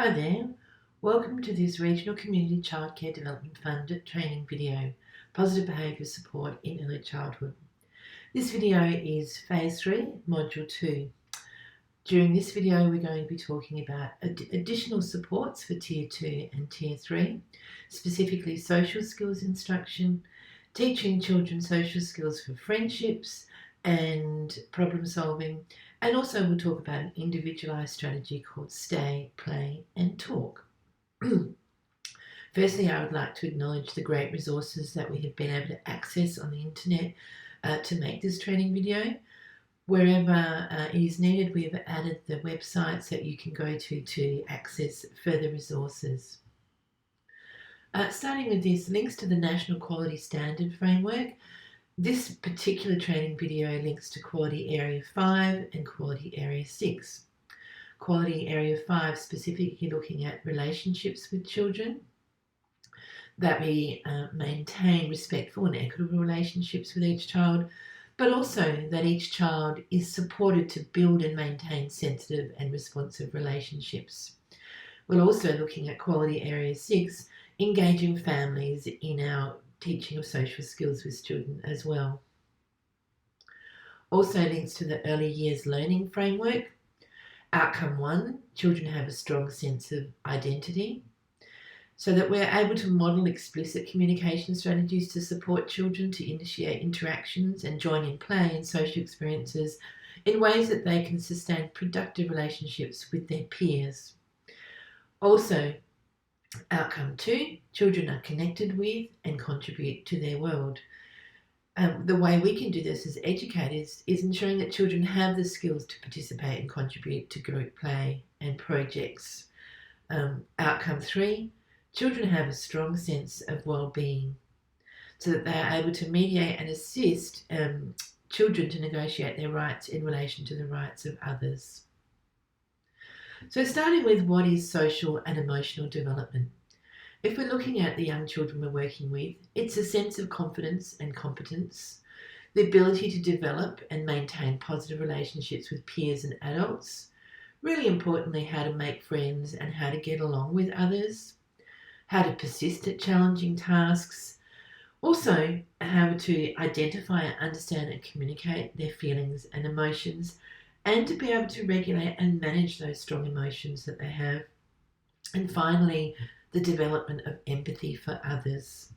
Hi there, welcome to this Regional Community Childcare Development Fund training video, Positive Behaviour Support in Early Childhood. This video is Phase 3, Module 2. During this video we're going to be talking about additional supports for Tier 2 and Tier 3, specifically social skills instruction, teaching children social skills for friendships and problem solving, and also we'll talk about an individualised strategy called Stay, Play and Talk. Firstly, I would like to acknowledge the great resources that we have been able to access on the internet to make this training video. Wherever it is needed, we have added the websites that you can go to access further resources. Starting with this, links to the National Quality Standard Framework. This particular training video links to Quality Area 5 and Quality Area 6. Quality Area 5 specifically looking at relationships with children, that we maintain respectful and equitable relationships with each child, but also that each child is supported to build and maintain sensitive and responsive relationships. We're also looking at Quality Area 6, engaging families in our teaching of social skills with children as well. Also links to the Early Years Learning Framework. Outcome 1, children have a strong sense of identity, so that we're able to model explicit communication strategies to support children to initiate interactions and join in play and social experiences in ways that they can sustain productive relationships with their peers. Also, Outcome 2, children are connected with and contribute to their world. The way we can do this as educators is ensuring that children have the skills to participate and contribute to group play and projects. Outcome 3, children have a strong sense of well-being, so that they are able to mediate and assist children to negotiate their rights in relation to the rights of others. So starting with what is social and emotional development. If we're looking at the young children we're working with, it's a sense of confidence and competence, the ability to develop and maintain positive relationships with peers and adults, really importantly how to make friends and how to get along with others, how to persist at challenging tasks, also how to identify, understand and communicate their feelings and emotions, and to be able to regulate and manage those strong emotions that they have. And finally, the development of empathy for others.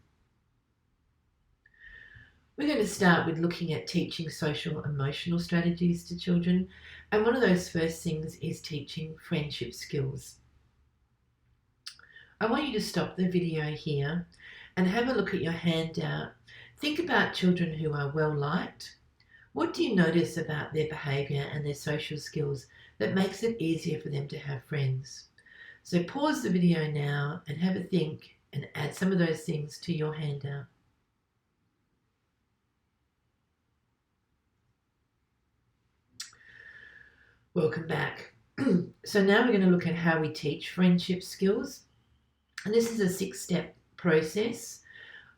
We're going to start with looking at teaching social emotional strategies to children, and one of those first things is teaching friendship skills. I want you to stop the video here and have a look at your handout. Think about children who are well liked. What do you notice about their behaviour and their social skills that makes it easier for them to have friends? So pause the video now and have a think and add some of those things to your handout. Welcome back. So now we're going to look at how we teach friendship skills. And this is a 6-step process.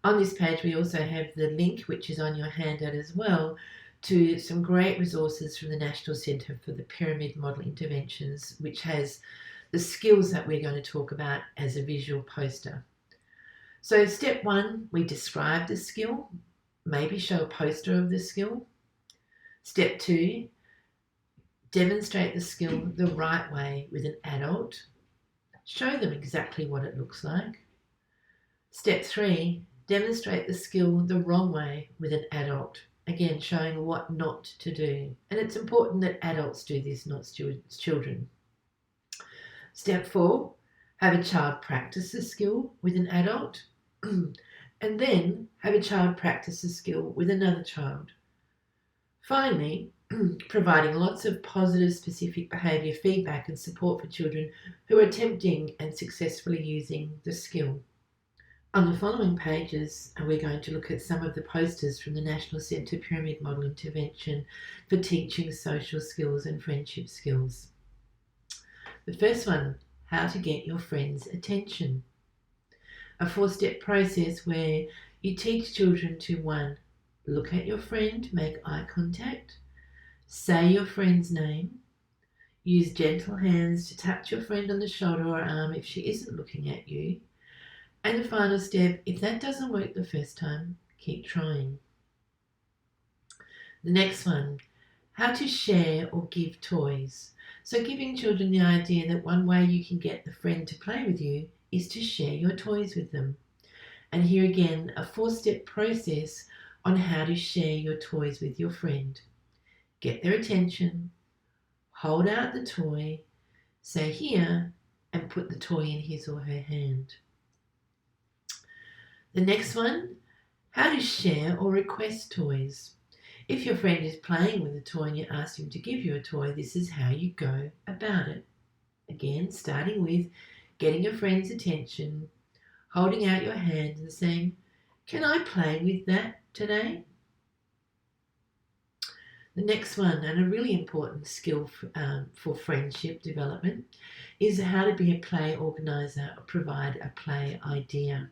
On this page we also have the link, which is on your handout as well, to some great resources from the National Centre for the Pyramid Model Interventions, which has the skills that we're going to talk about as a visual poster. So step 1, we describe the skill, maybe show a poster of the skill. Step 2, demonstrate the skill the right way with an adult. Show them exactly what it looks like. Step 3, demonstrate the skill the wrong way with an adult. Again, showing what not to do. And it's important that adults do this, not children. Step 4, have a child practice the skill with an adult. And then have a child practice the skill with another child. Finally, providing lots of positive specific behaviour feedback and support for children who are attempting and successfully using the skill. On the following pages, we're going to look at some of the posters from the National Centre Pyramid Model Intervention for teaching social skills and friendship skills. The first one, how to get your friends' attention. A 4-step process where you teach children to 1, look at your friend, make eye contact, say your friend's name, Use gentle hands to touch your friend on the shoulder or arm if she isn't looking at you. And the final step, if that doesn't work the first time, keep trying. The next one, how to share or give toys. So giving children the idea that one way you can get the friend to play with you is to share your toys with them. And here again, a 4-step process on how to share your toys with your friend. Get their attention, hold out the toy, say here, and put the toy in his or her hand. The next one, how to share or request toys. If your friend is playing with a toy and you ask him to give you a toy, this is how you go about it. Again, starting with getting your friend's attention, holding out your hand and saying, can I play with that today? The next one, and a really important skill for friendship development, is how to be a play organizer or provide a play idea.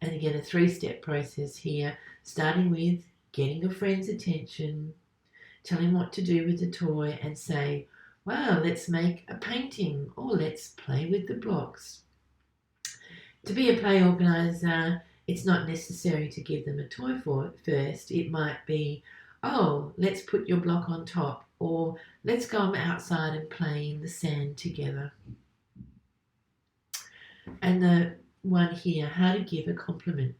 And again, a 3-step process here, starting with getting your friend's attention, tell him what to do with the toy and say, wow, let's make a painting or let's play with the blocks. To be a play organizer, it's not necessary to give them a toy first. It might be, oh, let's put your block on top, or let's go outside and play in the sand together. And the one here, how to give a compliment.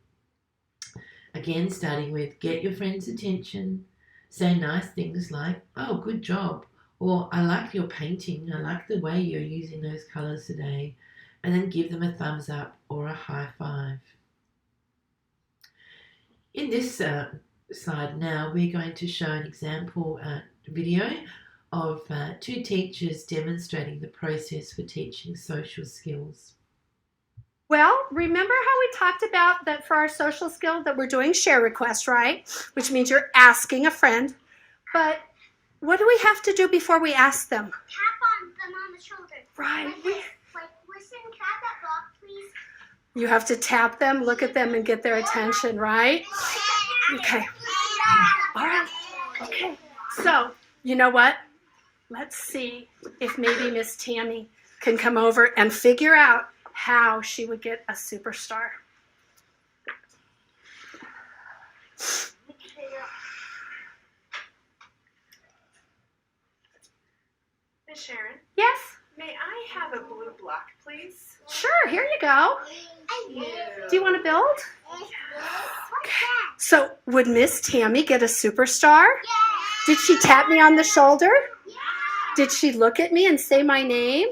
Again, starting with get your friend's attention, say nice things like, oh, good job, or I like your painting, I like the way you're using those colours today, and then give them a thumbs up or a high five. In this slide now, we're going to show an example video of 2 teachers demonstrating the process for teaching social skills. Well, remember how we talked about that for our social skill that we're doing share request, right? Which means you're asking a friend. But what do we have to do before we ask them? Tap on them on the shoulder. Right. Like, listen, tap that block, please. You have to tap them, look at them, and get their attention, right? Okay. All right. Okay. So, you know what? Let's see if maybe Miss Tammy can come over and figure out how she would get a superstar. Miss Sharon, Yes? may I have a blue block, please? Sure, here you go. Thank you. Do you want to build? So, would Miss Tammy get a superstar? Did she tap me on the shoulder? Did she look at me and say my name?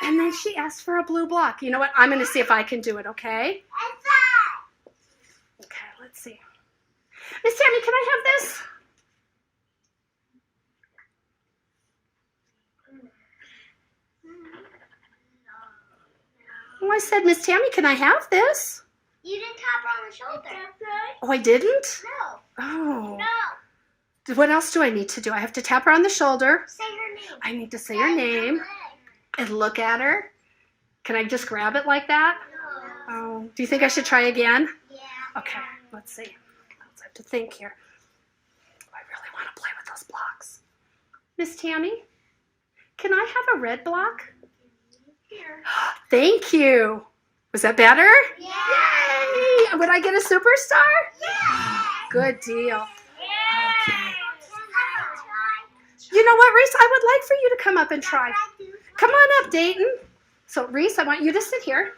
And then she asked for a blue block. You know what? I'm going to see if I can do it, okay? Okay, let's see. Miss Tammy, can I have this? Oh, I said, Miss Tammy, can I have this? You didn't tap her on the shoulder. Oh, I didn't? No. Oh. No. What else do I need to do? I have to tap her on the shoulder. Say her name. I need to say her name and look at her. Can I just grab it like that? No. Oh, do you think I should try again? Yeah. Okay, let's see. Let's have to think here. I really want to play with those blocks. Miss Tammy, can I have a red block? Here. Thank you. Was that better? Yeah. Yay! Would I get a superstar? Yeah. Good deal. Yeah. Okay. You know what, Reese? I would like for you to come up and try. Come on up, Dayton. So, Reese, I want you to sit here.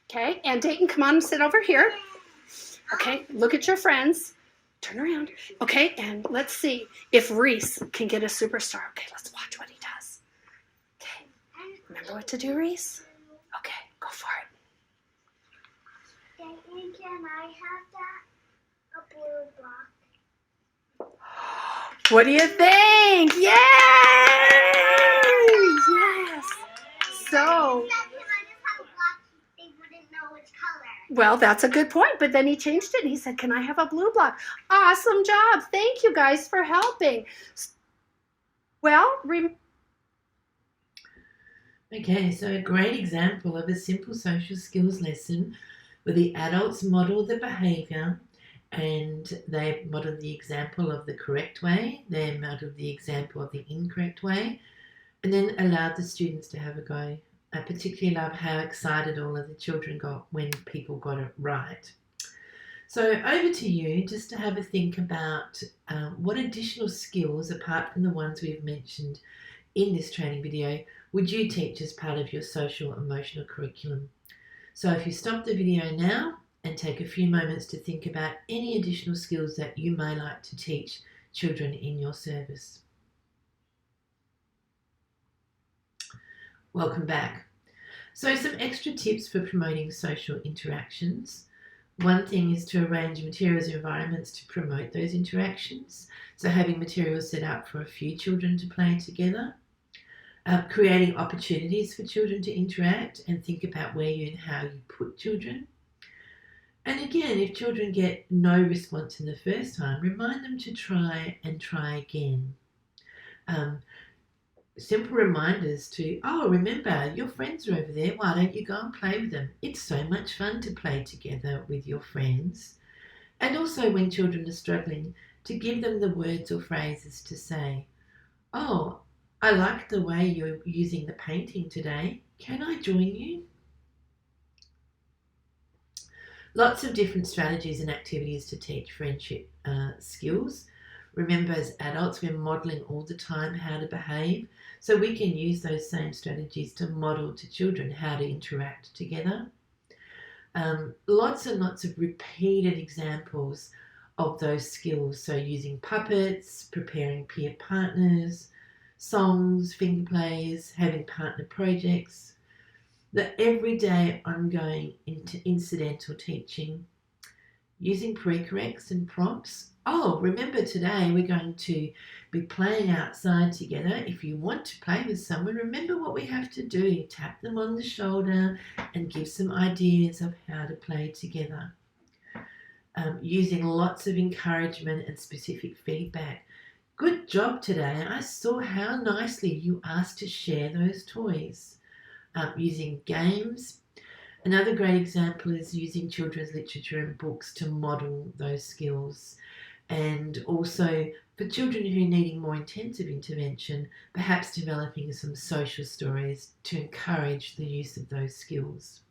Okay? And Dayton, come on and sit over here. Okay? Look at your friends. Turn around. Okay? And let's see if Reese can get a superstar. Okay, let's watch what he does. Okay. Remember what to do, Reese? Okay, go for it. Can I have that? A blue block. What do you think? Yay! Yes. So, They wouldn't know which color. well, that's a good point. But then he changed it and he said, can I have a blue block? Awesome job. Thank you guys for helping. Well, Okay, so a great example of a simple social skills lesson where the adults model the behaviour and they model the example of the correct way, they model the example of the incorrect way, and then allowed the students to have a go. I particularly love how excited all of the children got when people got it right. So over to you just to have a think about what additional skills, apart from the ones we've mentioned in this training video, would you teach as part of your social emotional curriculum? So if you stop the video now and take a few moments to think about any additional skills that you may like to teach children in your service. Welcome back. So some extra tips for promoting social interactions. One thing is to arrange materials and environments to promote those interactions. So having materials set up for a few children to play together. Creating opportunities for children to interact and think about where you and how you put children. And again, if children get no response in the first time, remind them to try and try again. Simple reminders to, remember, your friends are over there, why don't you go and play with them? It's so much fun to play together with your friends. And also when children are struggling, to give them the words or phrases to say, oh, I like the way you're using the painting today. Can I join you? Lots of different strategies and activities to teach friendship skills. Remember, as adults, we're modelling all the time how to behave, so we can use those same strategies to model to children how to interact together. Lots and lots of repeated examples of those skills, so using puppets, preparing peer partners, songs, finger plays, having partner projects, the everyday ongoing incidental teaching, using pre-corrects and prompts. Remember today we're going to be playing outside together. If you want to play with someone, remember what we have to do. Tap them on the shoulder and give some ideas of how to play together. Using lots of encouragement and specific feedback. Good job today. I saw how nicely you asked to share those toys. Using games. Another great example is using children's literature and books to model those skills. And also for children who are needing more intensive intervention, perhaps developing some social stories to encourage the use of those skills.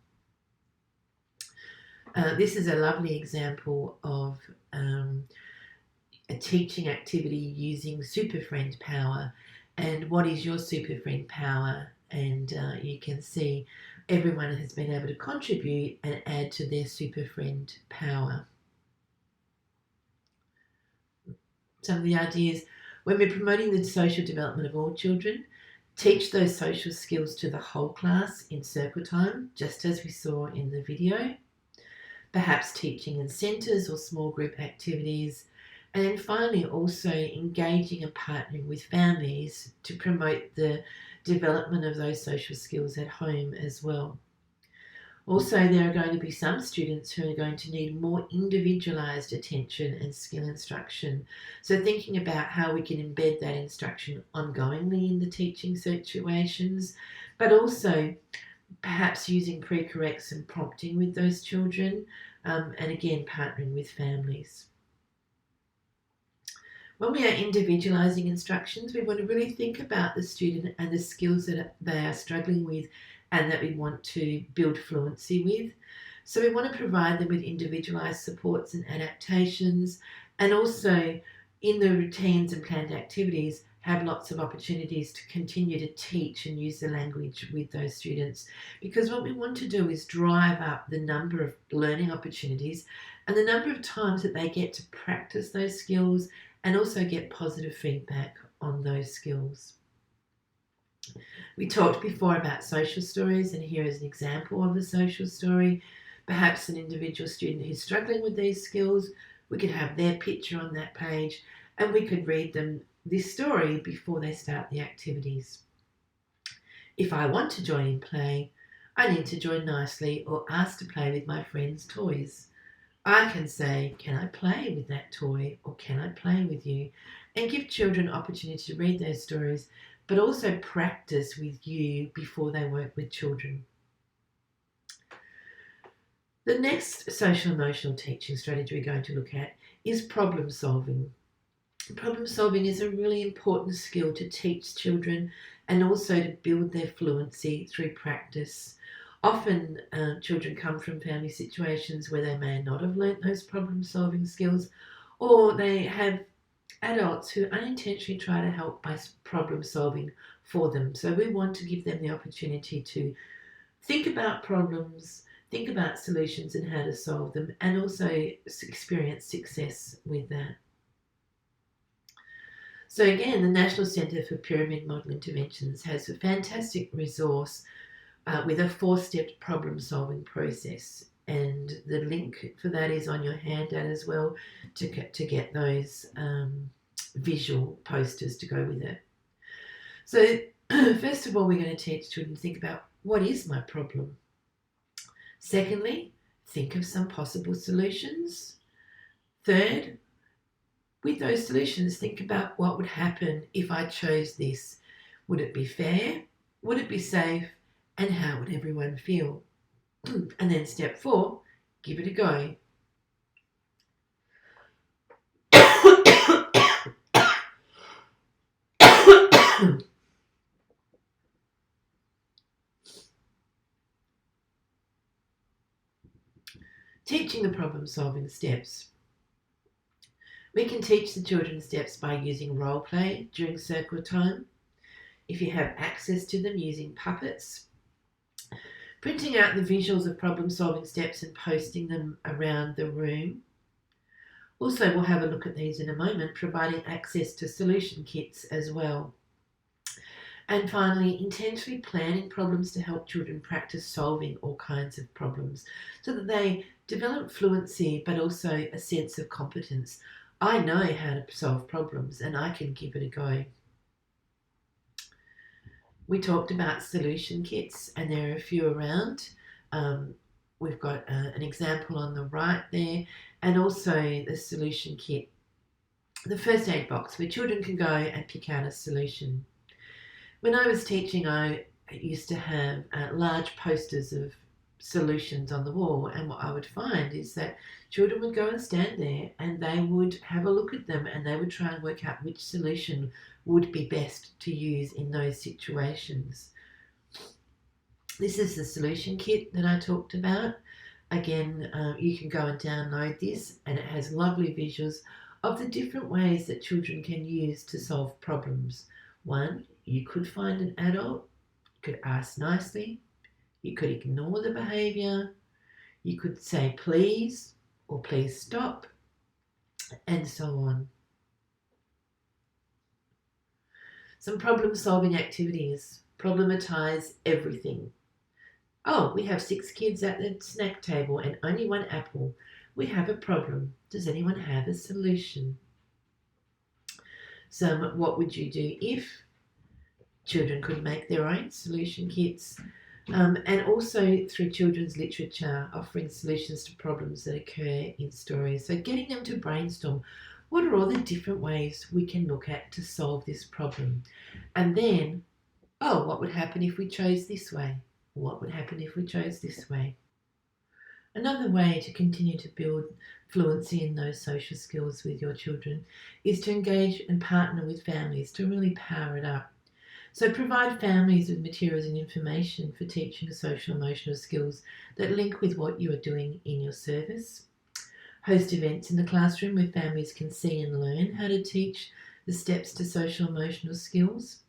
This is a lovely example of a teaching activity using Super Friend Power. And what is your Super Friend Power? And you can see everyone has been able to contribute and add to their Super Friend Power. Some of the ideas, when we're promoting the social development of all children, teach those social skills to the whole class in circle time, just as we saw in the video. Perhaps teaching in centres or small group activities. And then finally also engaging and partnering with families to promote the development of those social skills at home as well. Also, there are going to be some students who are going to need more individualised attention and skill instruction. So thinking about how we can embed that instruction ongoingly in the teaching situations, but also perhaps using pre-corrects and prompting with those children, and again, partnering with families. When we are individualising instructions, we want to really think about the student and the skills that they are struggling with and that we want to build fluency with. So we want to provide them with individualised supports and adaptations, and also in the routines and planned activities have lots of opportunities to continue to teach and use the language with those students, because what we want to do is drive up the number of learning opportunities and the number of times that they get to practice those skills and also get positive feedback on those skills. We talked before about social stories, and here is an example of a social story. Perhaps an individual student who's struggling with these skills, we could have their picture on that page and we could read them this story before they start the activities. If I want to join in play, I need to join nicely or ask to play with my friend's toys. I can say, can I play with that toy, or can I play with you? And give children opportunity to read those stories, but also practice with you before they work with children. The next social emotional teaching strategy we're going to look at is problem solving. Problem solving is a really important skill to teach children and also to build their fluency through practice. Often children come from family situations where they may not have learnt those problem solving skills, or they have adults who unintentionally try to help by problem solving for them. So we want to give them the opportunity to think about problems, think about solutions and how to solve them, and also experience success with that. So again, the National Centre for Pyramid Model Interventions has a fantastic resource with a 4-step problem-solving process, and the link for that is on your handout as well to get those visual posters to go with it. So first of all, we're going to teach children to think about, what is my problem? Secondly, think of some possible solutions. Third, with those solutions, think about what would happen if I chose this. Would it be fair? Would it be safe? And how would everyone feel? And then step 4, give it a go. Teaching the problem-solving steps. We can teach the children steps by using role play during circle time. If you have access to them, using puppets. Printing out the visuals of problem-solving steps and posting them around the room. Also, we'll have a look at these in a moment, providing access to solution kits as well. And finally, intentionally planning problems to help children practice solving all kinds of problems so that they develop fluency but also a sense of competence. I know how to solve problems and I can give it a go. We talked about solution kits, and there are a few around. We've got an example on the right there, and also the solution kit, the first aid box where children can go and pick out a solution. When I was teaching, I used to have large posters of solutions on the wall, and what I would find is that children would go and stand there and they would have a look at them and they would try and work out which solution would be best to use in those situations. This is the solution kit that I talked about. Again, you can go and download this, and it has lovely visuals of the different ways that children can use to solve problems. 1, you could find an adult, you could ask nicely, you could ignore the behaviour, you could say please or please stop, and so on. Some problem-solving activities. Problematize everything. Oh, we have 6 kids at the snack table and only 1 apple. We have a problem. Does anyone have a solution? Some what would you do if? Children could make their own solution kits. And also through children's literature, offering solutions to problems that occur in stories. So getting them to brainstorm, what are all the different ways we can look at to solve this problem? And then, oh, what would happen if we chose this way? What would happen if we chose this way? Another way to continue to build fluency in those social skills with your children is to engage and partner with families to really power it up. So provide families with materials and information for teaching social emotional skills that link with what you are doing in your service. Host events in the classroom where families can see and learn how to teach the steps to social emotional skills.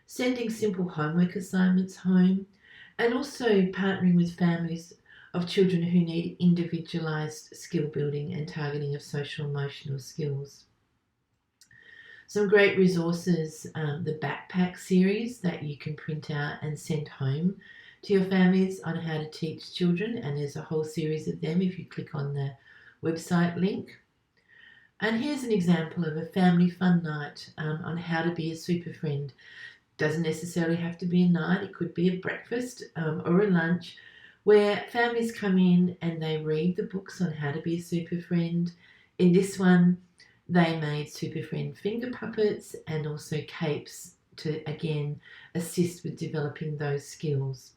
Sending simple homework assignments home, and also partnering with families of children who need individualised skill building and targeting of social emotional skills. Some great resources, the backpack series that you can print out and send home to your families on how to teach children, and there's a whole series of them if you click on the website link. And here's an example of a family fun night on how to be a super friend. Doesn't necessarily have to be a night, it could be a breakfast or a lunch where families come in and they read the books on how to be a super friend. In this one, they made super friend finger puppets and also capes to, again, assist with developing those skills.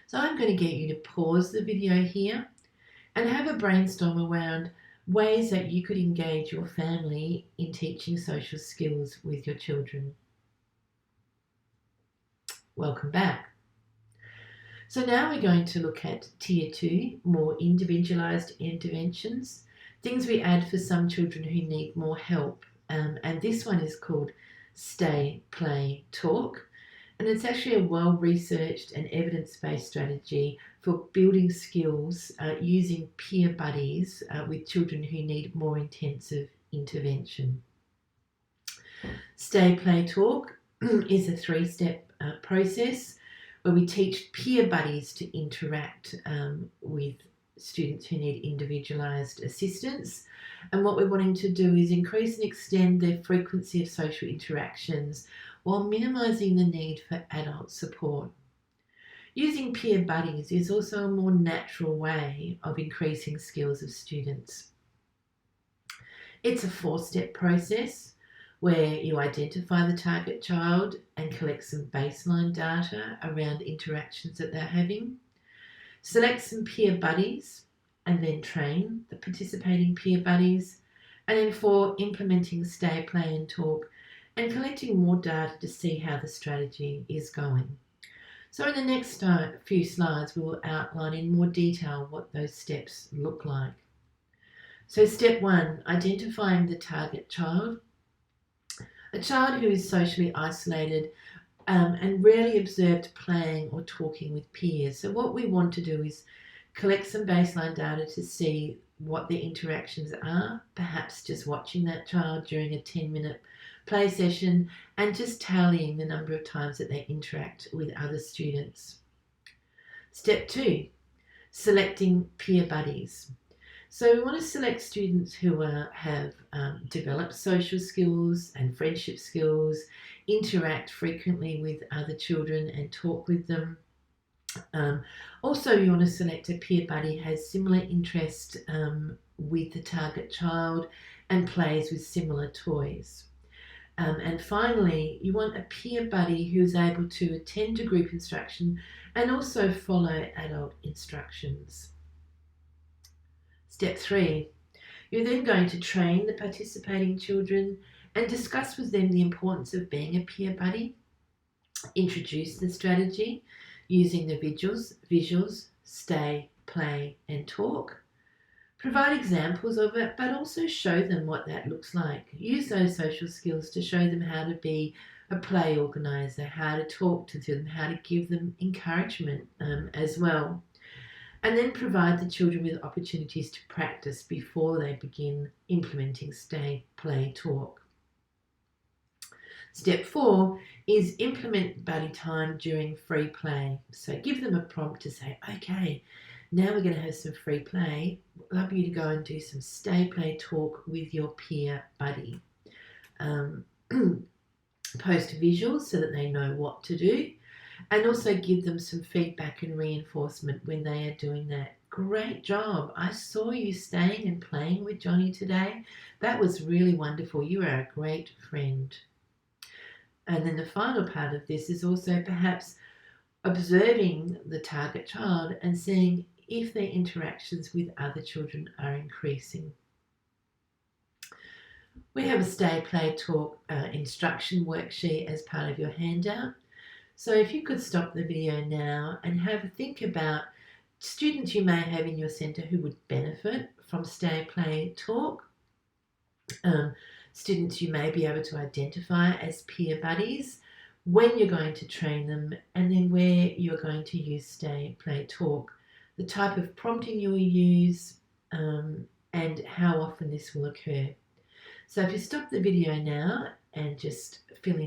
So I'm going to get you to pause the video here and have a brainstorm around ways that you could engage your family in teaching social skills with your children. Welcome back. So now we're going to look at Tier 2, more individualised interventions, things we add for some children who need more help. And this one is called Stay, Play, Talk. And it's actually a well-researched and evidence-based strategy for building skills using peer buddies with children who need more intensive intervention. Stay, Play, Talk is a 3-step process where we teach peer buddies to interact with students who need individualised assistance. And what we're wanting to do is increase and extend their frequency of social interactions while minimising the need for adult support. Using peer buddies is also a more natural way of increasing skills of students. It's a 4-step process where you identify the target child and collect some baseline data around interactions that they're having, select some peer buddies and then train the participating peer buddies, and then 4, implementing Stay, Play and Talk and collecting more data to see how the strategy is going. So in the next few slides, we will outline in more detail what those steps look like. So step 1, identifying the target child. A child who is socially isolated and rarely observed playing or talking with peers. So what we want to do is collect some baseline data to see what the interactions are, perhaps just watching that child during a 10-minute play session and just tallying the number of times that they interact with other students. Step 2, selecting peer buddies. So we want to select students who have developed social skills and friendship skills, interact frequently with other children and talk with them. Also, you want to select a peer buddy who has similar interest with the target child and plays with similar toys. And finally, you want a peer buddy who is able to attend to group instruction and also follow adult instructions. Step 3, you're then going to train the participating children and discuss with them the importance of being a peer buddy, introduce the strategy using the visuals, stay, play and talk. Provide examples of it, but also show them what that looks like. Use those social skills to show them how to be a play organiser, how to talk to them, how to give them encouragement as well. And then provide the children with opportunities to practice before they begin implementing Stay, Play, Talk. Step 4 is implement buddy time during free play. So give them a prompt to say, okay, now we're going to have some free play. I'd love you to go and do some Stay, Play, Talk with your peer buddy. Post visuals so that they know what to do, and also give them some feedback and reinforcement when they are doing that. Great job. I saw you staying and playing with Johnny today. That was really wonderful. You are a great friend. And then the final part of this is also perhaps observing the target child and seeing if their interactions with other children are increasing. We have a Stay, Play, Talk instruction worksheet as part of your handout. So if you could stop the video now and have a think about students you may have in your centre who would benefit from Stay, Play, Talk, students you may be able to identify as peer buddies, when you're going to train them, and then where you're going to use Stay, Play, Talk, the type of prompting you'll use, and how often this will occur. So if you stop the video now and just fill in